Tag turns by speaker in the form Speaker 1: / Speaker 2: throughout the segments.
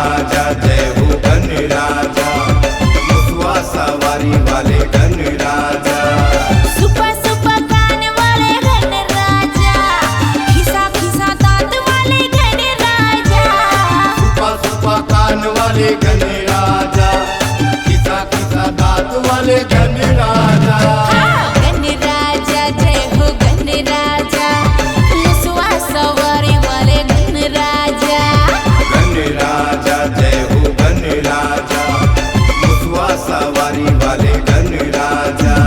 Speaker 1: राजा जय हो गणराजा, मुसवा सवारी वाले गणराजा।
Speaker 2: सुपा सुपा कान वाले गणराजा, खिसा खिसा दांत वाले गणराजा।
Speaker 1: सुपा सुपा कान वाले गणराजा, खिसा खिसा दांत वाले गणराजा।
Speaker 2: गणराजा जय हो गणराजा, मुसवा सवारी वाले गणराजा।
Speaker 1: गणराजा जय हो गणराजा, मुसवा सवारी वाले गणराजा।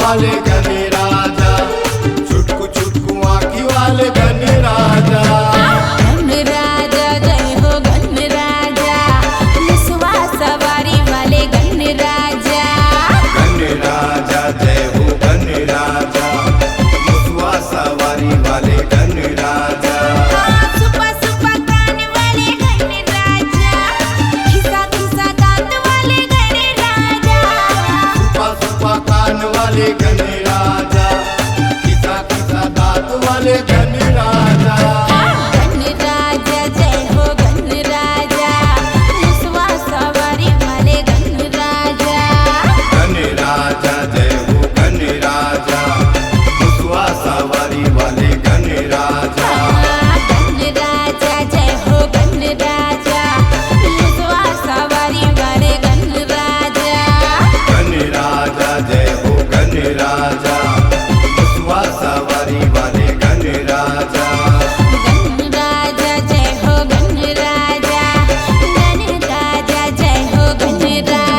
Speaker 1: वाले गणराजा, छुटकू छुटकू आँखी वाले गणराजा।
Speaker 2: गणराजा जय हो गणराजा, मुसवा सवारी वाले गणराजा।
Speaker 1: गणराजा जय हो गणराजा, मुसवा सवारी वाले गणराजा।
Speaker 2: सुपा सुपा कान वाले गणराजा, खिसा खिसा दांत वाले गणराजा।
Speaker 1: सुपा सुपा कान वाले गणराजा, खिसा खिसा दांत वाले गणराजा।
Speaker 2: गणराजा जय हो गणराजा, मुसवा सवारी वाले गणराजा।
Speaker 1: गणराजा जय हो गणराजा, मुसवा सवारी वाले गणराजा।
Speaker 2: गणराजा जय हो गणराजा, मुसवा सवारी वाले गणराजा।
Speaker 1: गणराजा जय हो गणराजा, मुसवा सवारी वाले गणराजा।
Speaker 2: गणराजा जय हो गणराजा, गणराजा जय हो गणराजा।